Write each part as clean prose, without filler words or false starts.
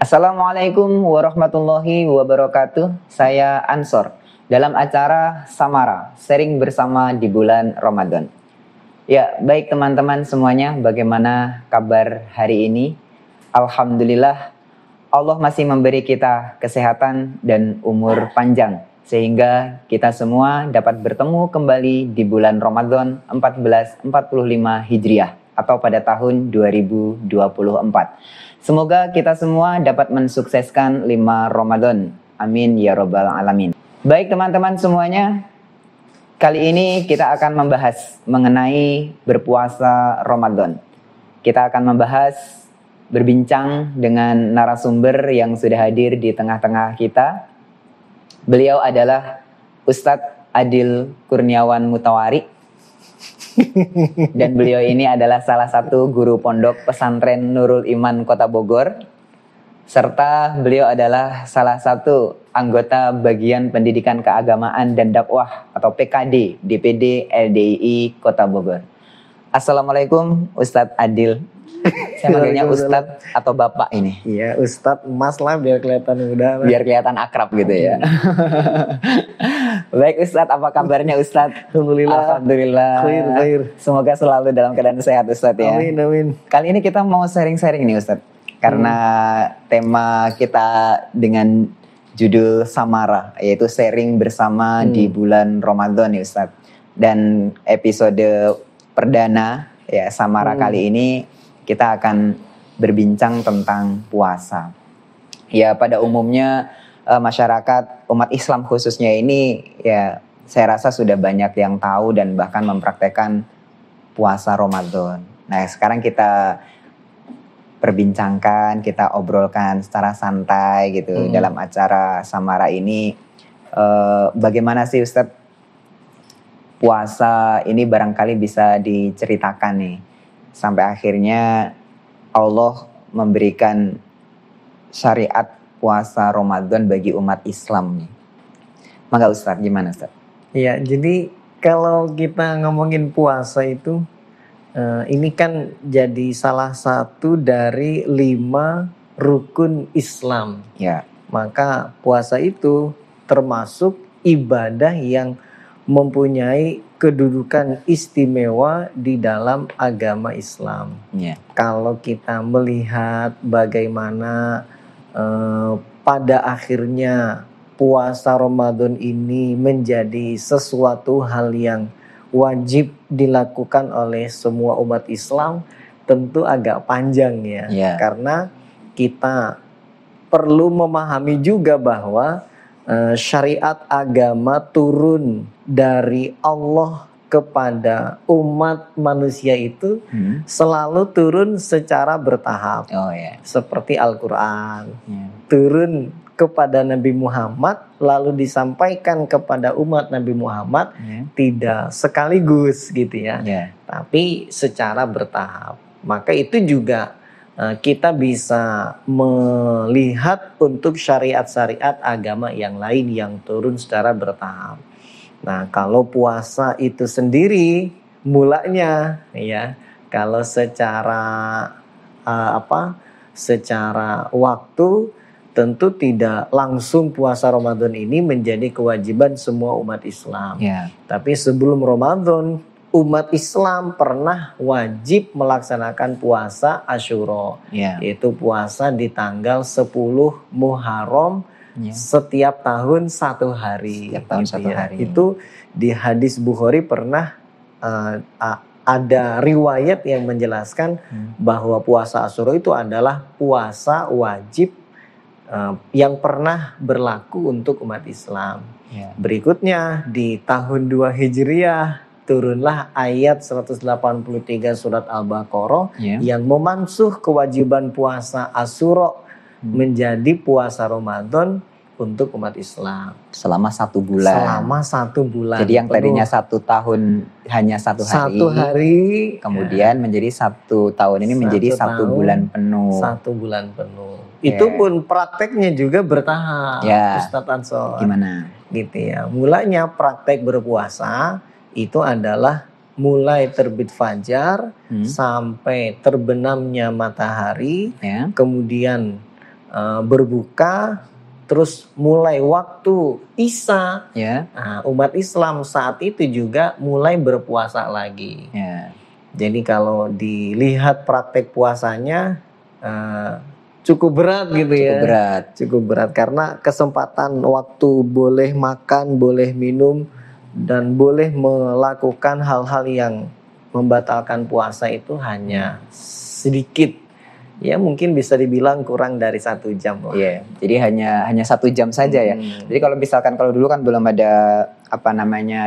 Assalamualaikum warahmatullahi wabarakatuh. Saya Ansor dalam acara Samara, sharing bersama di bulan Ramadan. Ya, baik teman-teman semuanya, bagaimana kabar hari ini? Alhamdulillah, Allah masih memberi kita kesehatan dan umur panjang sehingga kita semua dapat bertemu kembali di bulan Ramadan 1445 Hijriah atau pada tahun 2024. Semoga kita semua dapat mensukseskan 5 Ramadan. Amin ya robbal alamin. Baik teman-teman semuanya, kali ini kita akan membahas mengenai berpuasa Ramadan. Kita akan membahas, berbincang dengan narasumber yang sudah hadir di tengah-tengah kita. Beliau adalah Ustadz Adil Kurniawan Mutawari. Dan beliau ini adalah salah satu guru pondok pesantren Nurul Iman Kota Bogor, serta beliau adalah salah satu anggota bagian pendidikan keagamaan dan dakwah atau PKD DPD LDII Kota Bogor. Assalamualaikum Ustadz Adil. Saya manggilnya Ustadz atau Bapak ini. Iya, Ustadz Mas lah biar kelihatan muda. Biar kelihatan akrab gitu ya. Baik Ustadz, apa kabarnya Ustadz? Alhamdulillah. Khair. Semoga selalu dalam keadaan sehat Ustadz ya. Amin. Kali ini kita mau sharing-sharing nih Ustadz. Karena tema kita dengan judul Samara, yaitu sharing bersama di bulan Ramadan nih Ustadz. Dan episode perdana ya Samara kali ini kita akan berbincang tentang puasa. Ya pada umumnya masyarakat umat Islam khususnya ini ya saya rasa sudah banyak yang tahu dan bahkan mempraktekkan puasa Ramadan. Nah sekarang kita perbincangkan, kita obrolkan secara santai gitu dalam acara Samara ini. Bagaimana sih Ustadz puasa ini barangkali bisa diceritakan nih. Sampai akhirnya Allah memberikan syariat puasa Ramadan bagi umat Islam nih. Maka Ustaz, gimana Ustaz? Iya, jadi kalau kita ngomongin puasa itu, ini kan jadi salah satu dari 5 rukun Islam. Ya. Maka puasa itu termasuk ibadah yang mempunyai kedudukan istimewa di dalam agama Islam. Yeah. Kalau kita melihat bagaimana pada akhirnya puasa Ramadan ini menjadi sesuatu hal yang wajib dilakukan oleh semua umat Islam, tentu agak panjang ya. Yeah. Karena kita perlu memahami juga bahwa syariat agama turun dari Allah kepada umat manusia itu selalu turun secara bertahap. Oh, yeah. Seperti Al-Quran turun kepada Nabi Muhammad lalu disampaikan kepada umat Nabi Muhammad tidak sekaligus gitu ya. Tapi secara bertahap. Maka itu juga kita bisa melihat untuk syariat-syariat agama yang lain yang turun secara bertahap. Nah, kalau puasa itu sendiri mulanya ya, kalau secara secara waktu tentu tidak langsung puasa Ramadan ini menjadi kewajiban semua umat Islam. Tapi sebelum Ramadan umat Islam pernah wajib melaksanakan puasa Asyura, yaitu puasa di tanggal 10 Muharram setiap tahun 1 hari. Setiap tahun 1 hari. Itu di hadis Bukhari pernah ada riwayat yang menjelaskan bahwa puasa Asyura itu adalah puasa wajib yang pernah berlaku untuk umat Islam. Berikutnya di tahun 2 Hijriah turunlah ayat 183 surat Al-Baqarah yang memansuh kewajiban puasa Asyura menjadi puasa Ramadan untuk umat Islam. Selama 1 bulan. Selama 1 bulan. Jadi yang tadinya 1 tahun hanya 1 hari. 1 hari. Kemudian menjadi 1 tahun ini menjadi 1 bulan penuh. 1 bulan penuh. Itu pun prakteknya juga bertahap. Ustadz Ansor. Gimana? Gitu ya. Mulanya praktek berpuasa itu adalah mulai terbit fajar sampai terbenamnya matahari, kemudian berbuka, terus mulai waktu Isya, Ya. umat Islam saat itu juga mulai berpuasa lagi. Ya. Jadi kalau dilihat praktek puasanya cukup berat gitu ya. Cukup berat. Cukup berat karena kesempatan waktu boleh makan, boleh minum, dan boleh melakukan hal-hal yang membatalkan puasa itu hanya sedikit. Ya mungkin bisa dibilang kurang dari 1 jam lah. Iya, jadi hanya 1 jam saja ya. Jadi kalau misalkan kalau dulu kan belum ada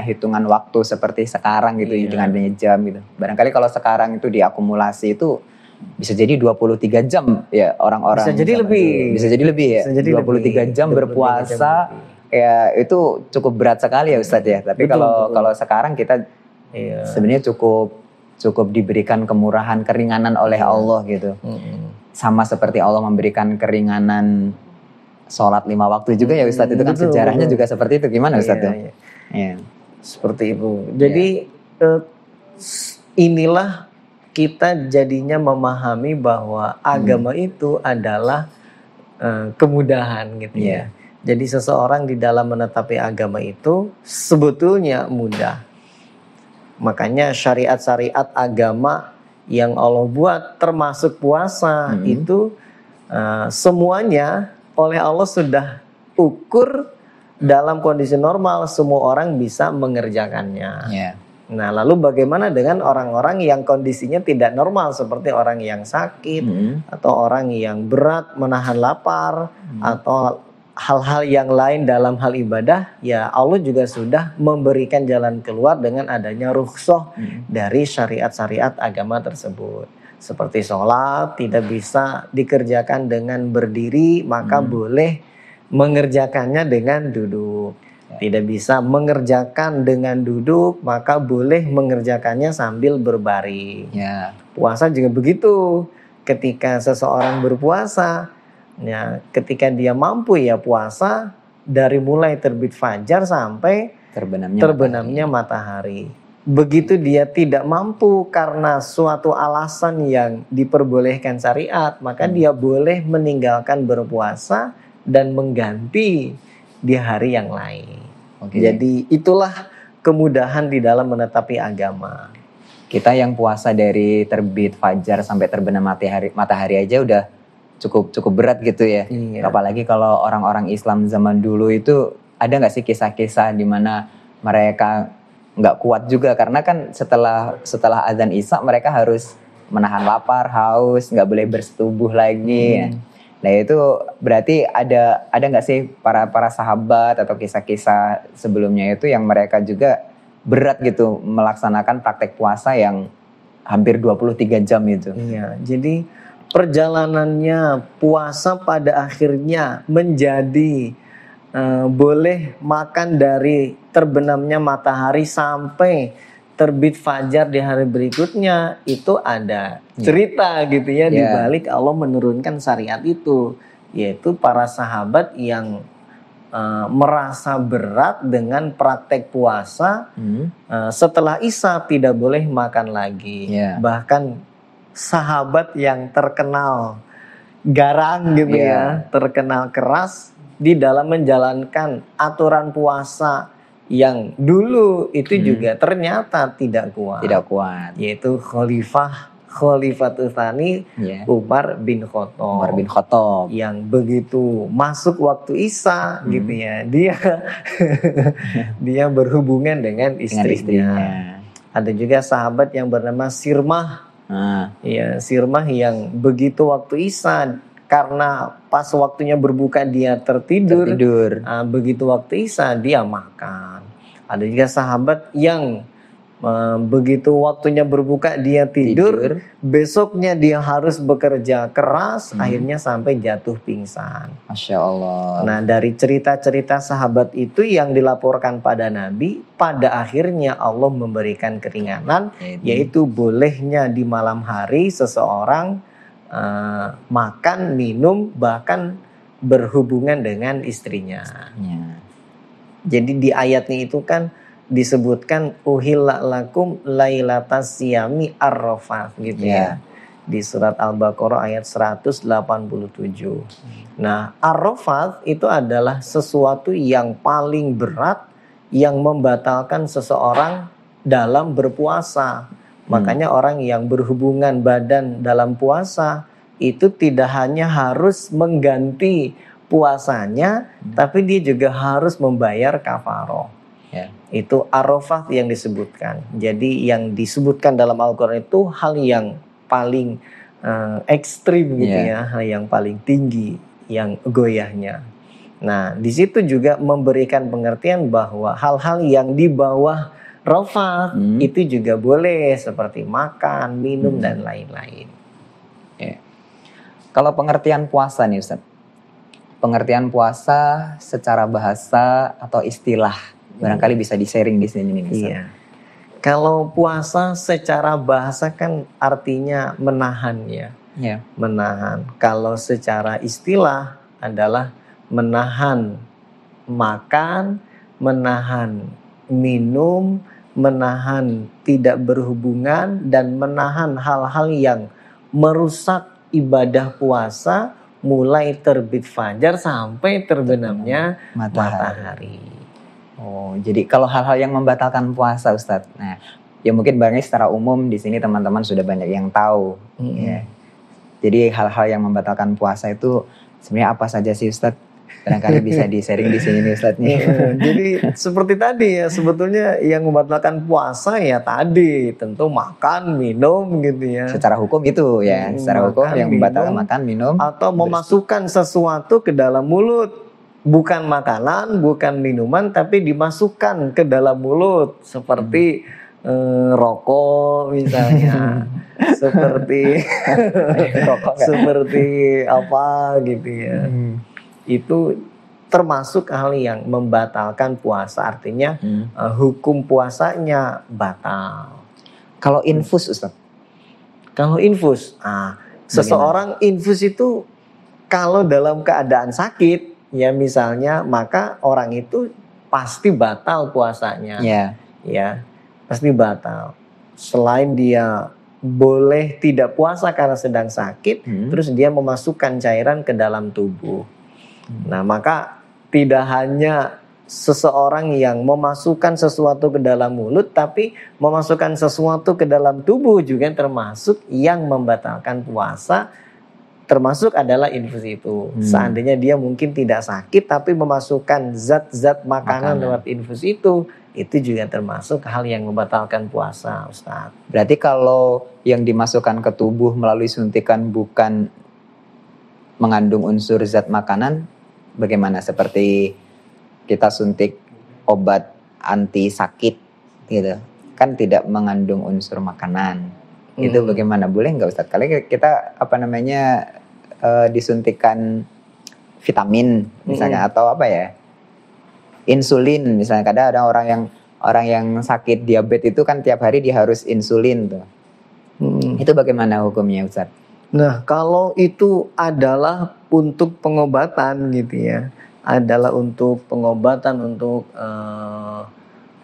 hitungan waktu seperti sekarang gitu dengan adanya jam gitu. Barangkali kalau sekarang itu diakumulasi itu bisa jadi 23 jam ya orang-orang. Bisa jadi lebih. Bisa jadi lebih ya. Bisa jadi 23 jam berpuasa. Ya itu cukup berat sekali ya Ustadz ya. Tapi kalau sekarang kita sebenarnya cukup diberikan kemurahan, keringanan oleh Allah gitu. Sama seperti Allah memberikan keringanan sholat 5 waktu juga ya Ustadz. Itu kan sejarahnya juga seperti itu. Gimana Ustadz? Iya. Seperti itu. Jadi inilah kita jadinya memahami bahwa agama itu adalah kemudahan gitu ya. Jadi seseorang di dalam menetapi agama itu sebetulnya mudah. Makanya syariat-syariat agama yang Allah buat termasuk puasa itu semuanya oleh Allah sudah ukur dalam kondisi normal semua orang bisa mengerjakannya. Nah lalu bagaimana dengan orang-orang yang kondisinya tidak normal seperti orang yang sakit atau orang yang berat menahan lapar atau hal-hal yang lain dalam hal ibadah, ya Allah juga sudah memberikan jalan keluar dengan adanya rukhsah dari syariat-syariat agama tersebut. Seperti sholat tidak bisa dikerjakan dengan berdiri, maka boleh mengerjakannya dengan duduk. Tidak bisa mengerjakan dengan duduk, maka boleh mengerjakannya sambil berbaring. Puasa juga begitu. Ketika seseorang berpuasa, ya, ketika dia mampu ya puasa dari mulai terbit fajar sampai terbenamnya matahari. Begitu dia tidak mampu karena suatu alasan yang diperbolehkan syariat, maka dia boleh meninggalkan berpuasa dan mengganti di hari yang lain. Jadi itulah kemudahan di dalam menetapi agama. Kita yang puasa dari terbit fajar sampai terbenam matahari aja udah cukup berat gitu ya. Apalagi kalau orang-orang Islam zaman dulu itu ada nggak sih kisah-kisah di mana mereka nggak kuat juga karena kan setelah azan Isya mereka harus menahan lapar, haus, nggak boleh bersetubuh lagi. Nah itu berarti ada nggak sih para sahabat atau kisah-kisah sebelumnya itu yang mereka juga berat gitu melaksanakan praktek puasa yang hampir 23 jam itu. Iya, jadi perjalanannya puasa pada akhirnya menjadi boleh makan dari terbenamnya matahari sampai terbit fajar di hari berikutnya, itu ada cerita gitu ya di balik Allah menurunkan syariat itu, yaitu para sahabat yang merasa berat dengan praktek puasa setelah Isya tidak boleh makan lagi. Bahkan sahabat yang terkenal garang gitu ya, terkenal keras di dalam menjalankan aturan puasa yang dulu itu juga ternyata tidak kuat. Yaitu Khalifatul Tsani Umar bin Khattab. Yang begitu masuk waktu Isya gitu ya, dia berhubungan dengan istrinya. Ada juga sahabat yang bernama Sirmah. Sirmah yang begitu waktu Isya, karena pas waktunya berbuka dia tertidur. Begitu waktu Isya dia makan. Ada juga sahabat yang begitu waktunya berbuka dia tidur. Besoknya dia harus bekerja keras, akhirnya sampai jatuh pingsan. Masya Allah. Nah dari cerita-cerita sahabat itu yang dilaporkan pada Nabi, pada akhirnya Allah memberikan keringanan, yaitu bolehnya di malam hari seseorang makan, minum, bahkan berhubungan dengan istrinya. Jadi di ayatnya itu kan disebutkan uhilla lakum lailatas siyami ar-rafath gitu ya. di surat Al-Baqarah ayat 187. Nah, ar-rafath itu adalah sesuatu yang paling berat yang membatalkan seseorang dalam berpuasa. Makanya orang yang berhubungan badan dalam puasa itu tidak hanya harus mengganti puasanya, tapi dia juga harus membayar kafaroh. Ya. Itu ar-rafath yang disebutkan. Jadi yang disebutkan dalam Al-Quran itu hal yang paling ekstrim gitu ya, hal yang paling tinggi, yang goyahnya. Nah, di situ juga memberikan pengertian bahwa hal-hal yang di bawah rafath itu juga boleh, seperti makan, minum dan lain-lain. Ya. Kalau pengertian puasa nih Ustaz, pengertian puasa secara bahasa atau istilah, barangkali bisa di-sharing di sini nih Ustaz. Iya. Kalau puasa secara bahasa kan artinya menahan ya. Ya. Menahan. Kalau secara istilah adalah menahan makan, menahan minum, menahan tidak berhubungan, dan menahan hal-hal yang merusak ibadah puasa mulai terbit fajar sampai terbenamnya matahari. Oh, jadi kalau hal-hal yang membatalkan puasa Ustadz, nah ya mungkin barangkali secara umum di sini teman-teman sudah banyak yang tahu. Ya. Jadi hal-hal yang membatalkan puasa itu sebenarnya apa saja sih Ustadz? Barangkali bisa di-sharing di sini nih Ustadz. Jadi seperti tadi ya, sebetulnya yang membatalkan puasa ya tadi tentu makan, minum gitu ya. Secara hukum itu ya, secara hukum yang membatalkan makan, minum. Atau memasukkan sesuatu ke dalam mulut. Bukan makanan, bukan minuman, tapi dimasukkan ke dalam mulut. Seperti rokok misalnya. Seperti seperti apa gitu ya. Itu termasuk hal yang membatalkan puasa, artinya hukum puasanya batal. Kalau infus Ustaz? Kalau infus, seseorang infus itu kalau dalam keadaan sakit ya misalnya, maka orang itu pasti batal puasanya. Ya, pasti batal. Selain dia boleh tidak puasa karena sedang sakit, terus dia memasukkan cairan ke dalam tubuh. Nah, maka tidak hanya seseorang yang memasukkan sesuatu ke dalam mulut, tapi memasukkan sesuatu ke dalam tubuh juga termasuk yang membatalkan puasa, termasuk adalah infus itu. Seandainya dia mungkin tidak sakit, tapi memasukkan zat-zat makanan lewat infus itu juga termasuk hal yang membatalkan puasa, Ustaz. Berarti kalau yang dimasukkan ke tubuh melalui suntikan bukan mengandung unsur zat makanan, bagaimana? Seperti kita suntik obat anti sakit gitu, kan tidak mengandung unsur makanan. Itu bagaimana? Boleh nggak Ustaz? Kali kita disuntikan vitamin misalnya, atau apa ya, insulin misalnya. Kadang ada orang yang sakit diabetes itu kan tiap hari dia harus insulin tuh. Itu bagaimana hukumnya Ustaz? Nah, kalau itu adalah untuk pengobatan gitu ya, adalah untuk pengobatan, untuk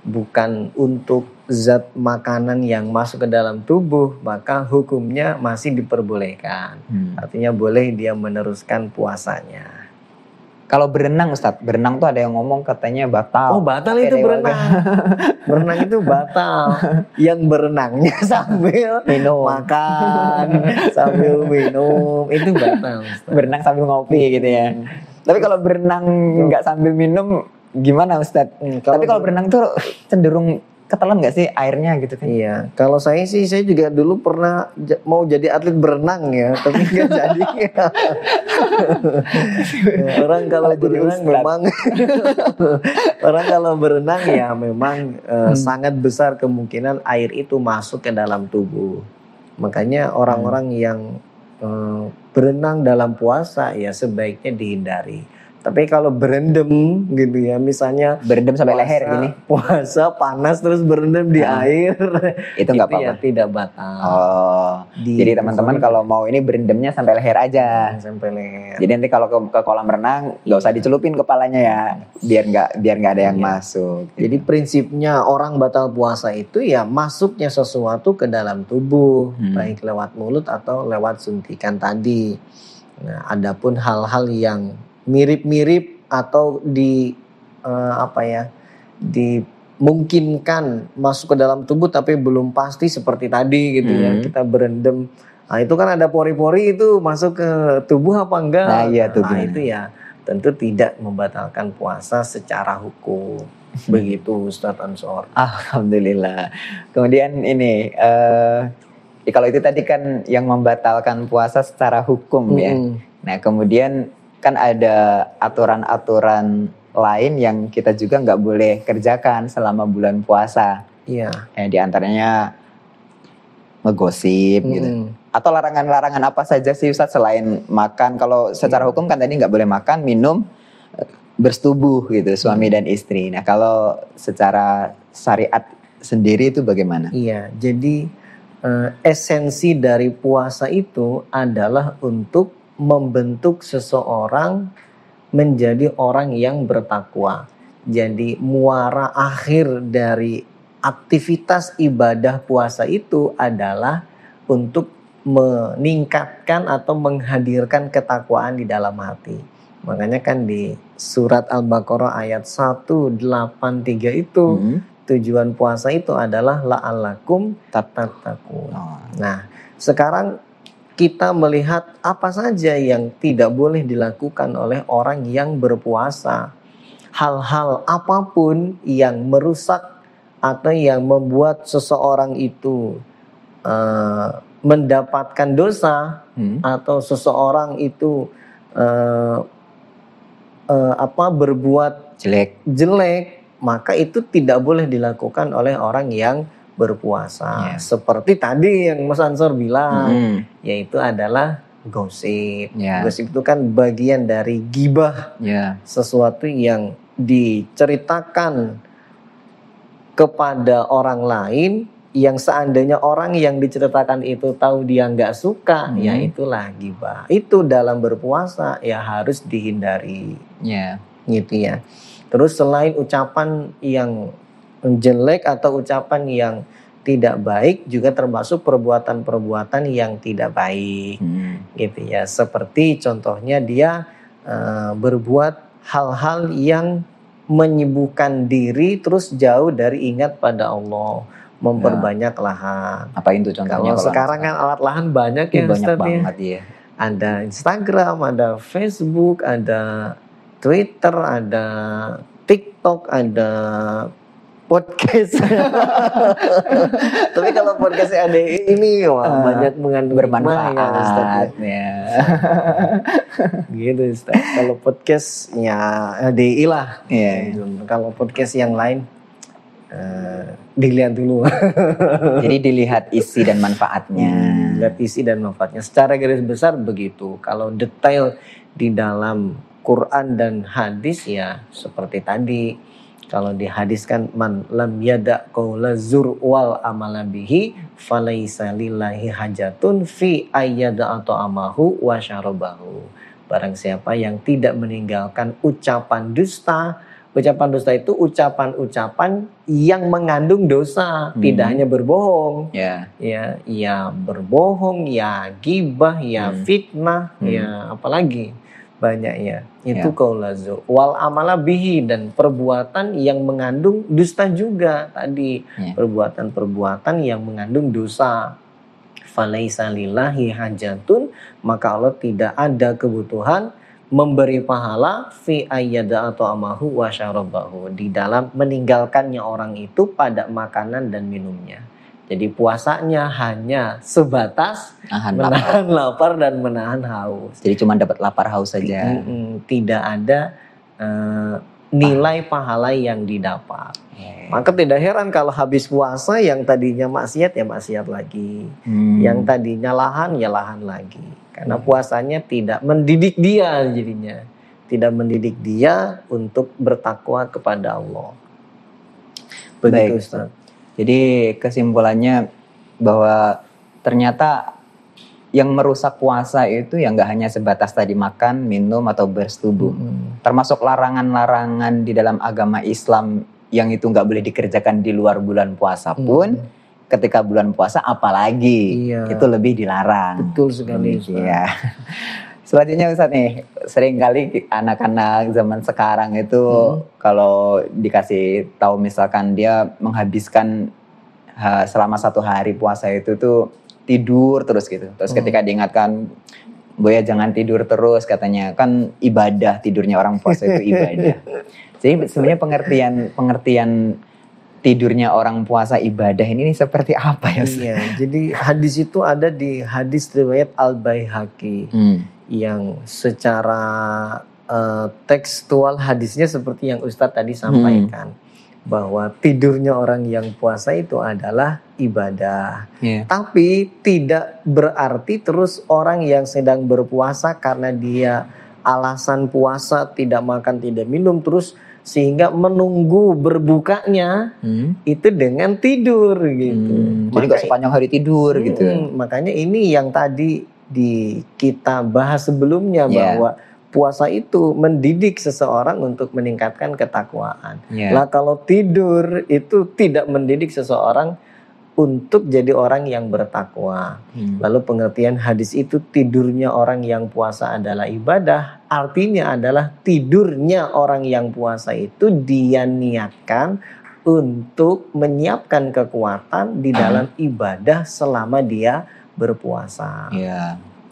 bukan untuk zat makanan yang masuk ke dalam tubuh, maka hukumnya masih diperbolehkan. Artinya boleh dia meneruskan puasanya. Kalau berenang Ustadz, berenang tuh ada yang ngomong katanya batal. Oh, batal itu berenang. Berenang itu batal. Yang berenangnya sambil makan, sambil minum, itu batal, Ustaz. Berenang sambil ngopi gitu ya. Tapi kalau berenang nggak sambil minum gimana Ustadz? Tapi kalau berenang tuh cenderung ketelan nggak sih airnya gitu kan? Iya, kalau saya juga dulu pernah mau jadi atlet berenang ya, tapi nggak jadi. Orang kalau berenang memang orang kalau berenang ya memang sangat besar kemungkinan air itu masuk ke dalam tubuh. Makanya orang-orang yang berenang dalam puasa ya sebaiknya dihindari. Tapi kalau berendam gitu ya, misalnya Berendam sampai leher gini. puasa panas terus berendam di air, Itu nggak ya apa-apa. tidak batal. Oh, jadi teman-teman kalau mau ini berendamnya sampai leher aja. Sampai leher. Jadi nanti kalau ke kolam renang nggak usah dicelupin kepalanya ya, biar nggak ada yang masuk. Jadi prinsipnya orang batal puasa itu ya masuknya sesuatu ke dalam tubuh, baik lewat mulut atau lewat suntikan tadi. Nah, adapun hal-hal yang mirip-mirip atau dimungkinkan masuk ke dalam tubuh tapi belum pasti seperti tadi gitu ya, kita berendam. Nah, itu kan ada pori-pori itu masuk ke tubuh apa enggak? Nah, iya tuh. Nah, itu ya tentu tidak membatalkan puasa secara hukum. Begitu Ustadz Ansor. Alhamdulillah. Kemudian ini kalau itu tadi kan yang membatalkan puasa secara hukum ya. Nah, kemudian kan ada aturan-aturan lain yang kita juga nggak boleh kerjakan selama bulan puasa. Iya. Di antaranya ngegosip gitu. Atau larangan-larangan apa saja sih Ustadz selain makan? Kalau secara hukum kan tadi nggak boleh makan, minum, bersetubuh gitu suami dan istri. Nah, kalau secara syariat sendiri itu bagaimana? Iya, jadi esensi dari puasa itu adalah untuk membentuk seseorang menjadi orang yang bertakwa. Jadi muara akhir dari aktivitas ibadah puasa itu adalah untuk meningkatkan atau menghadirkan ketakwaan di dalam hati. Makanya kan di surat Al-Baqarah ayat 183 itu tujuan puasa itu adalah la'allakum tattaqun. Nah, sekarang kita melihat apa saja yang tidak boleh dilakukan oleh orang yang berpuasa. Hal-hal apapun yang merusak atau yang membuat seseorang itu mendapatkan dosa atau seseorang itu berbuat jelek, maka itu tidak boleh dilakukan oleh orang yang berpuasa. Seperti tadi yang Mas Ansor bilang, yaitu adalah gosip. Gosip itu kan bagian dari ghibah, sesuatu yang diceritakan kepada orang lain yang seandainya orang yang diceritakan itu tahu dia nggak suka, ya itulah ghibah. Itu dalam berpuasa ya harus dihindari, gitu ya. Terus selain ucapan yang jelek atau ucapan yang tidak baik, juga termasuk perbuatan-perbuatan yang tidak baik, gitu ya. Seperti contohnya dia berbuat hal-hal yang menyibukkan diri terus jauh dari ingat pada Allah, memperbanyak lahan. Apa itu contohnya? Kalau sekarang kan alat lahan banyak ya, banyak Ustaz, banget ya. Ada Instagram, ada Facebook, ada Twitter, ada TikTok, ada podcast. Tapi kalau podcastnya ada ini banyak mengandung bermanfaat ya. Gitu Ustaz. Kalau podcastnya DI lah. Kalau podcast yang lain dilihat dulu. Jadi dilihat isi dan manfaatnya. Lihat isi dan manfaatnya. Secara garis besar begitu. Kalau detail di dalam Quran dan hadis ya seperti tadi. Kalau di hadis kan man lam yada qaula zur wal amala bihi falaisa lillahi hajatun fi ayyada atau amahu wa syarabahu. Barang siapa yang tidak meninggalkan ucapan dusta. Ucapan dusta itu ucapan-ucapan yang mengandung dosa, tidak hanya berbohong. Ya berbohong, ya gibah, ya fitnah, ya apalagi banyak ya. Itu qaula zur wal amala bihi, dan perbuatan yang mengandung dusta juga tadi. Perbuatan-perbuatan yang mengandung dosa. Falaisa lillahi hajatun, maka Allah tidak ada kebutuhan memberi pahala fi ayyada atau amahu wa syarabahu, di dalam meninggalkannya orang itu pada makanan dan minumnya. Jadi puasanya hanya sebatas menahan lapar dan menahan haus. Jadi cuma dapat lapar haus saja. Tidak ada nilai pahala yang didapat. Maka tidak heran kalau habis puasa yang tadinya maksiat ya maksiat lagi. Yang tadinya lahan ya lahan lagi. Karena puasanya tidak mendidik dia jadinya. tidak mendidik dia untuk bertakwa kepada Allah. Baik, Begitu Ustaz. Jadi kesimpulannya bahwa ternyata yang merusak puasa itu ya nggak hanya sebatas tadi makan, minum atau bersetubuh. Termasuk larangan-larangan di dalam agama Islam yang itu nggak boleh dikerjakan di luar bulan puasa pun ketika bulan puasa apalagi itu lebih dilarang. Betul sekali Ustaz. Ya. Selanjutnya Ustaz nih, seringkali anak-anak zaman sekarang itu kalau dikasih tahu misalkan dia menghabiskan selama 1 hari puasa itu tuh tidur terus gitu. Terus ketika diingatkan, Boya jangan tidur terus katanya, kan ibadah tidurnya orang puasa itu ibadah. Jadi sebenarnya pengertian tidurnya orang puasa ibadah ini seperti apa ya Ustaz? Iya, jadi hadis itu ada di hadis riwayat Al-Baihaqi. Yang secara tekstual hadisnya seperti yang Ustadz tadi sampaikan, bahwa tidurnya orang yang puasa itu adalah ibadah. Tapi tidak berarti terus orang yang sedang berpuasa karena dia alasan puasa tidak makan tidak minum terus sehingga menunggu berbukanya itu dengan tidur gitu. Jadi nggak sepanjang hari tidur gitu. Makanya ini yang tadi kita bahas sebelumnya bahwa puasa itu mendidik seseorang untuk meningkatkan ketakwaan. Lah kalau tidur itu tidak mendidik seseorang untuk jadi orang yang bertakwa. Lalu pengertian hadis itu tidurnya orang yang puasa adalah ibadah, artinya adalah tidurnya orang yang puasa itu dia niatkan untuk menyiapkan kekuatan di dalam ibadah selama dia berpuasa.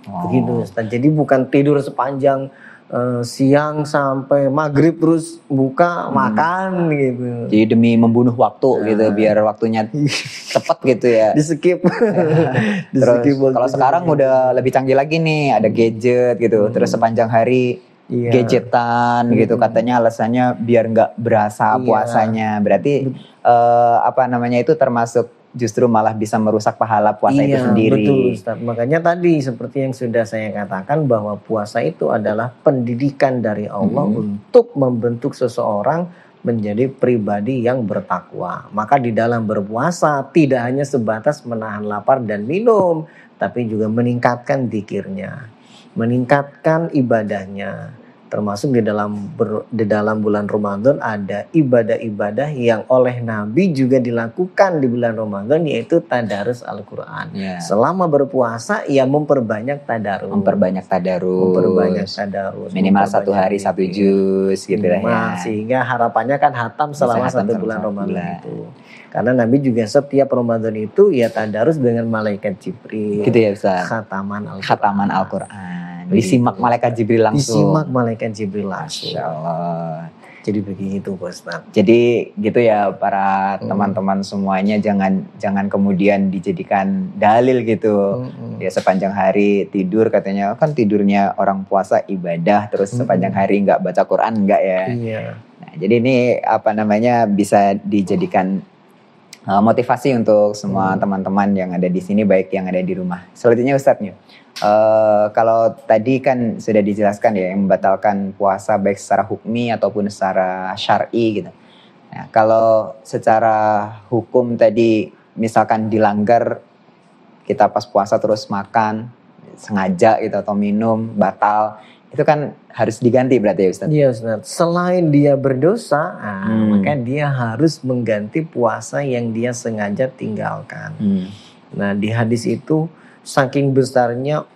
Begitu Ustaz. Jadi bukan tidur sepanjang siang sampai maghrib terus buka makan gitu. Jadi demi membunuh waktu gitu biar waktunya tepat gitu ya. Di skip. Terus kalau sekarang udah lebih canggih lagi nih, ada gadget gitu. Terus sepanjang hari gadgetan gitu, katanya alasannya biar nggak berasa puasanya. Berarti itu termasuk justru malah bisa merusak pahala puasa itu sendiri. Betul Ustaz. Makanya tadi seperti yang sudah saya katakan bahwa puasa itu adalah pendidikan dari Allah untuk membentuk seseorang menjadi pribadi yang bertakwa. Maka di dalam berpuasa tidak hanya sebatas menahan lapar dan minum, tapi juga meningkatkan zikirnya, meningkatkan ibadahnya. Termasuk di dalam bulan Ramadan ada ibadah-ibadah yang oleh Nabi juga dilakukan di bulan Ramadan, yaitu tadarus Al-Quran. Selama berpuasa ia memperbanyak tadarus. Minimal 1 hari 1 juz gitu ya. Sehingga harapannya kan hatam selama 1 bulan Ramadan itu. Karena Nabi juga setiap Ramadan itu ya tadarus dengan malaikat Jibril. Gitu ya Ustaz. Khataman Al-Quran. Disimak malaikat Jibril langsung. Masya Allah. Jadi begitu Ustaz. Jadi gitu ya para teman-teman semuanya, jangan kemudian dijadikan dalil gitu. Ya sepanjang hari tidur katanya kan tidurnya orang puasa ibadah, terus sepanjang hari nggak baca Quran enggak ya. Nah, jadi ini bisa dijadikan motivasi untuk semua teman-teman yang ada di sini, baik yang ada di rumah. Selanjutnya Ustadz nih. Kalau tadi kan sudah dijelaskan ya yang membatalkan puasa baik secara hukmi ataupun secara syar'i gitu. Nah, kalau secara hukum tadi misalkan dilanggar, kita pas puasa terus makan sengaja gitu atau minum batal, itu kan harus diganti berarti ya Ustaz? Iya Ustaz. Selain dia berdosa, maka dia harus mengganti puasa yang dia sengaja tinggalkan. Nah di hadis itu saking besarnya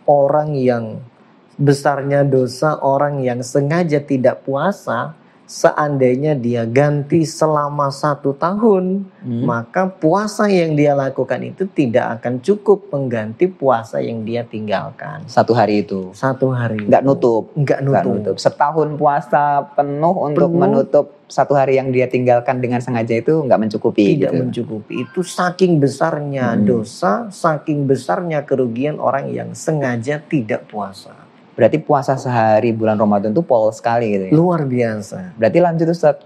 dosa orang yang sengaja tidak puasa, seandainya dia ganti selama 1 tahun, maka puasa yang dia lakukan itu tidak akan cukup mengganti puasa yang dia tinggalkan. 1 hari itu? 1 hari. Nggak nutup? Nggak nutup. Setahun puasa penuh untuk menutup 1 hari yang dia tinggalkan dengan sengaja itu nggak mencukupi? Tidak mencukupi. Itu saking besarnya dosa, saking besarnya kerugian orang yang sengaja tidak puasa. Berarti puasa sehari bulan Ramadan itu pol sekali gitu ya? Luar biasa. Berarti lanjut Ustaz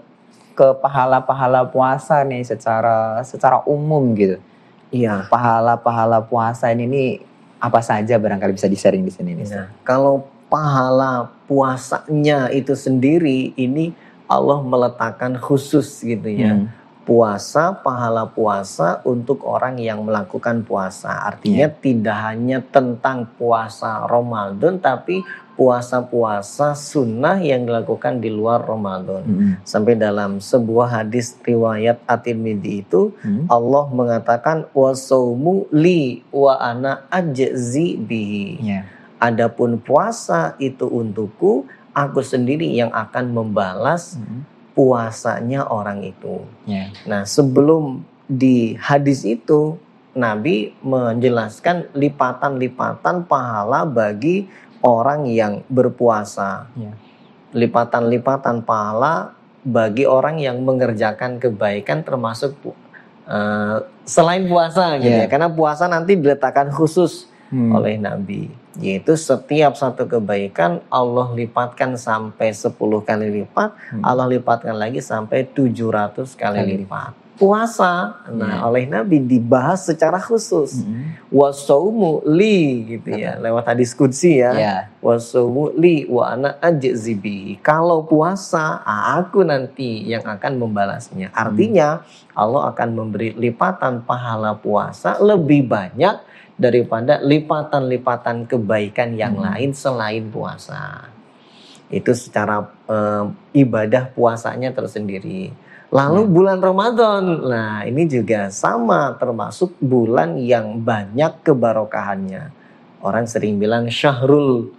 ke pahala-pahala puasa nih secara umum gitu. Pahala-pahala puasa ini apa saja barangkali bisa di-sharing di sini nih. Nah, kalau pahala puasanya itu sendiri ini Allah meletakkan khusus gitu ya. Puasa, pahala puasa untuk orang yang melakukan puasa. Artinya tidak hanya tentang puasa Ramadan, tapi puasa-puasa sunnah yang dilakukan di luar Ramadan. Sampai dalam sebuah hadis riwayat At-Tirmidzi itu Allah mengatakan wasaumu li wa ana ajzi bihi. Adapun puasa itu untukku, aku sendiri yang akan membalas puasanya orang itu. Nah, sebelum di hadis itu Nabi menjelaskan lipatan-lipatan pahala bagi orang yang berpuasa. Lipatan-lipatan pahala bagi orang yang mengerjakan kebaikan termasuk selain puasa gitu ya. Karena puasa nanti diletakkan khusus oleh Nabi, yaitu setiap satu kebaikan Allah lipatkan sampai 10 kali lipat, Allah lipatkan lagi sampai 700 kali lipat. Puasa, oleh Nabi dibahas secara khusus. Wasaumu li gitu ya, lewat hadis qudsi ya. Wasaumu li wa ana ajzi bihi. Kalau puasa, aku nanti yang akan membalasnya. Artinya Allah akan memberi lipatan pahala puasa lebih banyak daripada lipatan-lipatan kebaikan yang lain selain puasa. Itu secara ibadah puasanya tersendiri. Lalu bulan Ramadan, nah ini juga sama, termasuk bulan yang banyak kebarokahannya. Orang sering bilang syahrul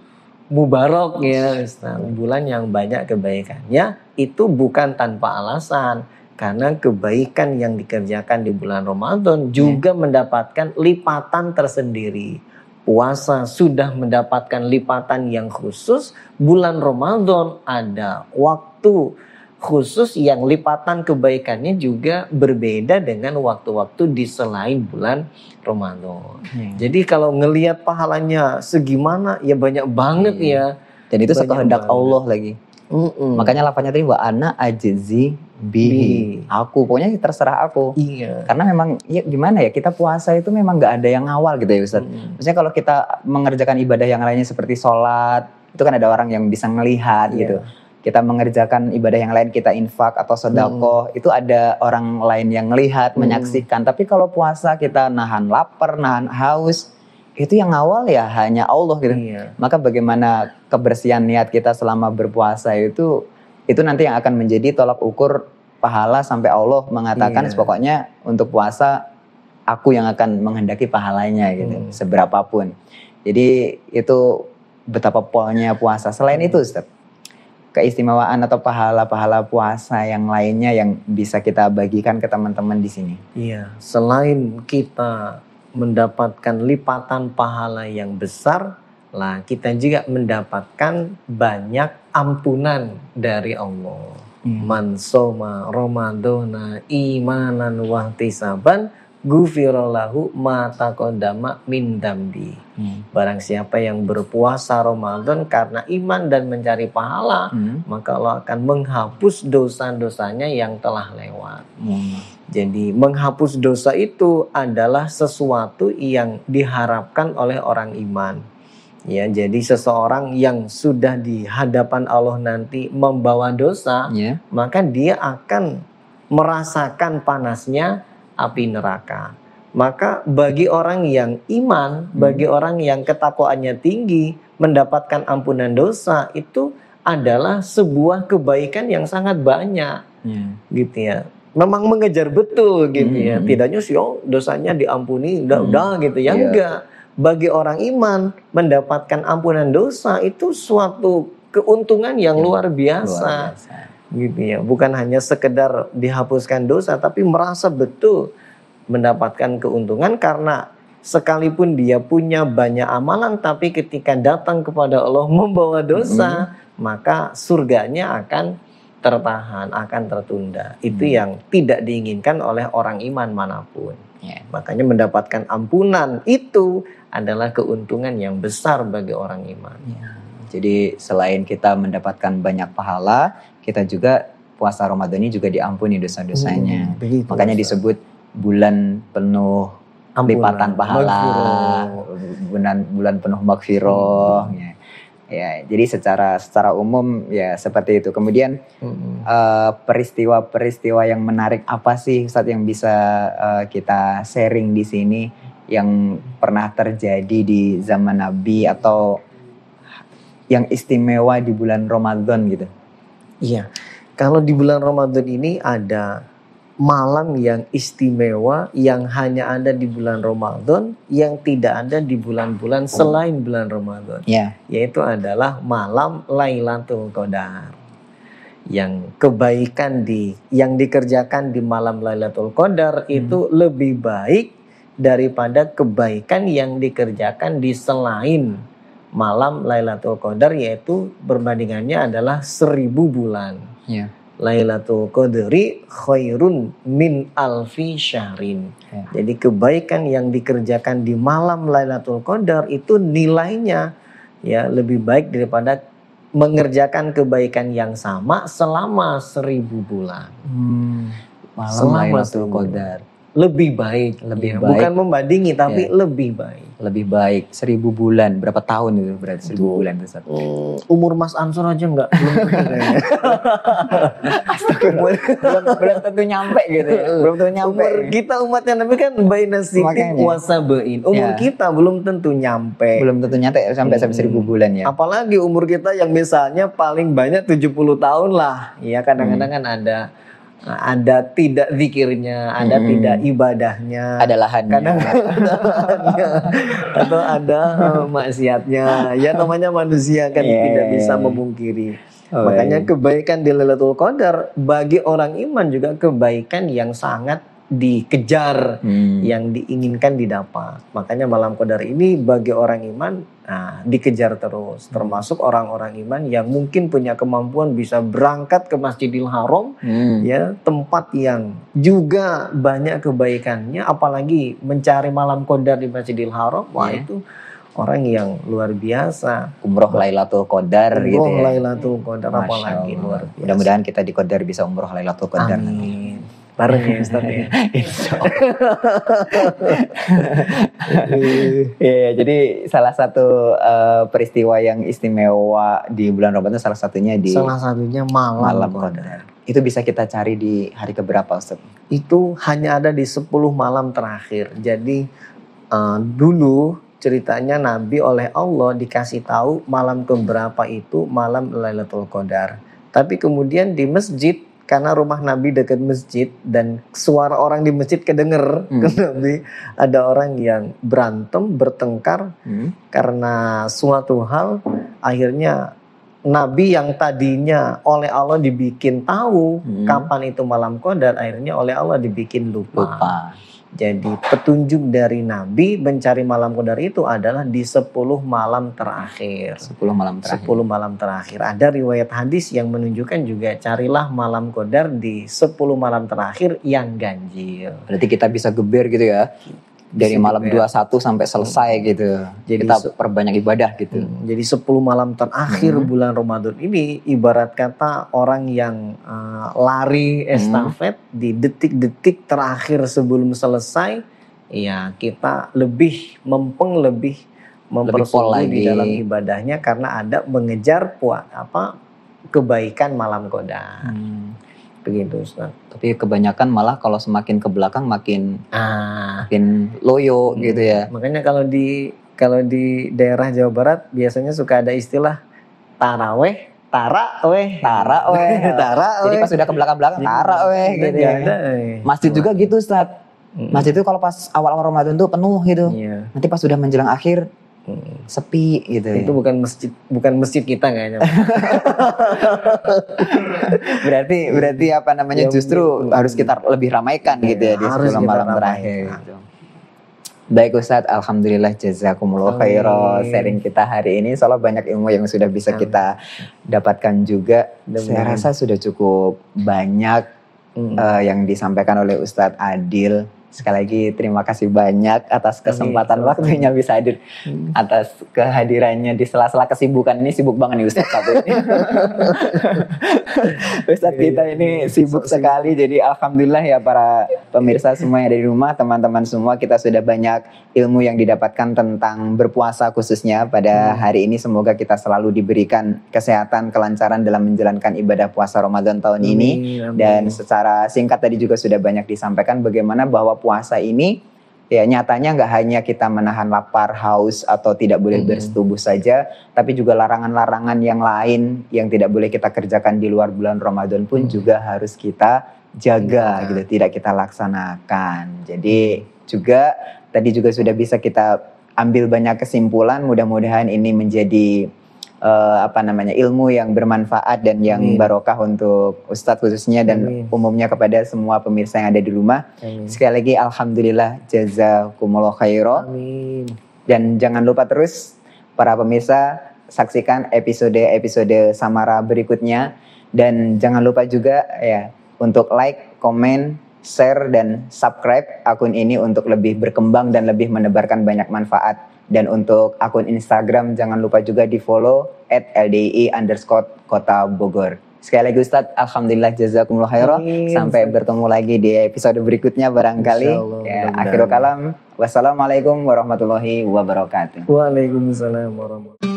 mubarak ya, bulan yang banyak kebaikannya. Itu bukan tanpa alasan. Karena kebaikan yang dikerjakan di bulan Ramadan juga mendapatkan lipatan tersendiri. Puasa sudah mendapatkan lipatan yang khusus. Bulan Ramadan ada waktu khusus yang lipatan kebaikannya juga berbeda dengan waktu-waktu di selain bulan Ramadan. Jadi kalau ngelihat pahalanya segimana ya banyak banget ya. Dan itu sekehendak Allah lagi. Makanya lafaznya tadi wa ana ajzi bihi. Aku, pokoknya terserah aku. Karena memang ya gimana ya, kita puasa itu memang gak ada yang ngawal gitu ya Ustaz. Maksudnya kalau kita mengerjakan ibadah yang lainnya seperti sholat, itu kan ada orang yang bisa ngelihat gitu. Kita mengerjakan ibadah yang lain, kita infak atau sedekah, itu ada orang lain yang ngelihat, menyaksikan. Tapi kalau puasa kita nahan lapar, nahan haus, itu yang awal ya hanya Allah gitu. Maka bagaimana kebersihan niat kita selama berpuasa itu nanti yang akan menjadi tolak ukur pahala sampai Allah mengatakan pokoknya untuk puasa aku yang akan menghendaki pahalanya gitu, seberapapun. Jadi itu betapa polnya puasa. Selain itu Ustaz, keistimewaan atau pahala-pahala puasa yang lainnya yang bisa kita bagikan ke teman-teman di sini. Selain kita mendapatkan lipatan pahala yang besar, lah kita juga mendapatkan banyak ampunan dari Allah. Man soma ramadhana imanan wa ihtisaban ghufirallahu ma taqaddama min dambi. Barang siapa yang berpuasa Ramadan karena iman dan mencari pahala, maka Allah akan menghapus dosa-dosanya yang telah lewat. Jadi menghapus dosa itu adalah sesuatu yang diharapkan oleh orang iman. Ya, jadi seseorang yang sudah di hadapan Allah nanti membawa dosa, maka dia akan merasakan panasnya api neraka. Maka bagi orang yang iman, bagi orang yang ketakwaannya tinggi, mendapatkan ampunan dosa itu adalah sebuah kebaikan yang sangat banyak, gitu ya. Memang mengejar betul gitu ya. Tidaknya sih dosanya diampuni, udah gitu ya. Enggak. Bagi orang iman mendapatkan ampunan dosa itu suatu keuntungan yang luar biasa. Gitu ya. Bukan hanya sekedar dihapuskan dosa, tapi merasa betul mendapatkan keuntungan karena sekalipun dia punya banyak amalan, tapi ketika datang kepada Allah membawa dosa, maka surganya akan tertahan, akan tertunda. Itu yang tidak diinginkan oleh orang iman manapun. Makanya mendapatkan ampunan itu adalah keuntungan yang besar bagi orang iman. Jadi selain kita mendapatkan banyak pahala, kita juga puasa Ramadan ini juga diampuni dosa-dosanya. Makanya disebut bulan penuh lipatan pahala, bulan penuh maghfirah. Ya, jadi secara umum ya seperti itu. Kemudian peristiwa-peristiwa yang menarik apa sih Ustadz yang bisa kita sharing di sini yang pernah terjadi di zaman Nabi atau yang istimewa di bulan Ramadan gitu? Iya, kalau di bulan Ramadan ini ada malam yang istimewa yang hanya ada di bulan Ramadan yang tidak ada di bulan-bulan selain bulan Ramadan. Ya. Yaitu adalah malam Lailatul Qadar. Yang kebaikan yang dikerjakan di malam Lailatul Qadar itu lebih baik daripada kebaikan yang dikerjakan di selain malam Lailatul Qadar, yaitu perbandingannya adalah 1000 bulan. Ya. Lailatul Qadri khairun min alfi syahrin. Ya. Jadi kebaikan yang dikerjakan di malam Lailatul Qadar itu nilainya ya lebih baik daripada mengerjakan kebaikan yang sama selama 1000 bulan. Malam Selama Lailatul 1000 Qadar. Lebih baik, Lebih ya, baik. bukan membandingi tapi Ya. lebih baik. Lebih baik 1000 bulan. Berapa tahun itu berarti 1000 bulan Ustaz? Umur Mas Ansor aja belum belum tentu nyampe gitu ya. Belum tentu nyampe. Umur kita umatnya Nabi kan baina sitin Makanya. wasabein. Umur Ya. kita belum tentu nyampe. Belum tentu nyampe sampai 1000 bulan ya. Apalagi umur kita yang misalnya paling banyak 70 tahun lah. Ya kadang-kadang kan ada tidak zikirnya, ada tidak ibadahnya, Ada lahannya. kadang atau ada maksiatnya. Ya namanya manusia kan Yeah. tidak bisa memungkiri. Oh, Makanya iya. kebaikan di Lailatul Qadar bagi orang iman juga kebaikan yang sangat dikejar, yang diinginkan didapat. Makanya malam Qadar ini bagi orang iman dikejar terus, termasuk orang-orang iman yang mungkin punya kemampuan bisa berangkat ke Masjidil Haram, ya tempat yang juga banyak kebaikannya, apalagi mencari malam Qadar di Masjidil Haram, wah itu orang yang luar biasa. Umroh Lailatul Qadar gitu Umroh ya. Lailatul Qadar Masya apalagi Allah. luar biasa. Mudah-mudahan kita di Qadar bisa umroh Lailatul Qadar nanti. Amin. Bareng ya Ustaz ya. Insya Iya, jadi salah satu peristiwa yang istimewa di bulan Ramadan salah satunya di Salah satunya malam Qadar. Qadar. Itu bisa kita cari di hari keberapa, Ustaz? Itu hanya ada di 10 malam terakhir. Jadi dulu ceritanya Nabi oleh Allah dikasih tahu malam keberapa itu malam Lailatul Qadar. Tapi kemudian di masjid, karena rumah Nabi dekat masjid dan suara orang di masjid kedenger ke Nabi, ada orang yang berantem, bertengkar karena suatu hal. Akhirnya Nabi yang tadinya oleh Allah dibikin tahu kapan itu malam Qadar, akhirnya oleh Allah dibikin lupa. Jadi petunjuk dari Nabi mencari malam Qadar itu adalah di 10 malam terakhir. 10 malam terakhir. 10 malam terakhir. Ada riwayat hadis yang menunjukkan juga carilah malam Qadar di 10 malam terakhir yang ganjil. Berarti kita bisa geber gitu ya. Dari malam 21 sampai selesai gitu. Jadi kita perbanyak ibadah gitu. Jadi 10 malam terakhir bulan Ramadan ini ibarat kata orang yang lari estafet di detik-detik terakhir sebelum selesai, ya kita lebih mempeng, lebih mempersungguh di dalam ibadahnya karena ada mengejar kebaikan malam Qadar. Begitu Ustaz. Tapi kebanyakan malah kalau semakin ke belakang makin loyo gitu ya. Makanya kalau di daerah Jawa Barat biasanya suka ada istilah taraweh. Jadi pas sudah ke belakang-belakang taraweh gitu ya. Masjid juga gitu Ustaz. Masjid itu kalau pas awal-awal Ramadan tuh penuh gitu. Iya. Nanti pas sudah menjelang akhir sepi gitu. Itu ya. bukan masjid kita kayaknya. berarti apa namanya justru harus kita lebih ramaikan gitu ya di 10 malam terakhir. Gitu. Baik Ustadz, alhamdulillah jazakumullah khairan sharing kita hari ini. Soalnya banyak ilmu yang sudah bisa kita dapatkan juga. Saya rasa sudah cukup banyak yang disampaikan oleh Ustadz Adil. Sekali lagi terima kasih banyak atas kesempatan waktunya bisa hadir, atas kehadirannya di sela-sela kesibukan. Ini sibuk banget nih Ustadz satu ini. Ustadz kita ini sibuk sekali, jadi alhamdulillah ya para pemirsa semua yang ada di rumah, teman-teman semua, kita sudah banyak ilmu yang didapatkan tentang berpuasa khususnya pada hari ini. Semoga kita selalu diberikan kesehatan, kelancaran dalam menjalankan ibadah puasa Ramadan tahun ini. Dan secara singkat tadi juga sudah banyak disampaikan bagaimana bahwa puasa ini ya nyatanya nggak hanya kita menahan lapar, haus atau tidak boleh bersetubuh saja, tapi juga larangan-larangan yang lain yang tidak boleh kita kerjakan di luar bulan Ramadan pun juga harus kita jaga gitu, tidak kita laksanakan. Jadi juga tadi juga sudah bisa kita ambil banyak kesimpulan, mudah-mudahan ini menjadi ilmu yang bermanfaat dan yang barokah untuk Ustadz khususnya dan umumnya kepada semua pemirsa yang ada di rumah. Sekali lagi alhamdulillah jazakumullah khairan. Dan jangan lupa terus para pemirsa saksikan episode Samara berikutnya, dan jangan lupa juga ya untuk like, komen, share dan subscribe akun ini untuk lebih berkembang dan lebih menebarkan banyak manfaat. Dan untuk akun Instagram jangan lupa juga di follow @ldi_kota Bogor. Sekali lagi Ustadz, alhamdulillah jazakumullah khairan. Sampai bertemu lagi di episode berikutnya barangkali. Ya, akhirul kalam. Wassalamualaikum warahmatullahi wabarakatuh. Waalaikumsalam warahmatullahi wabarakatuh.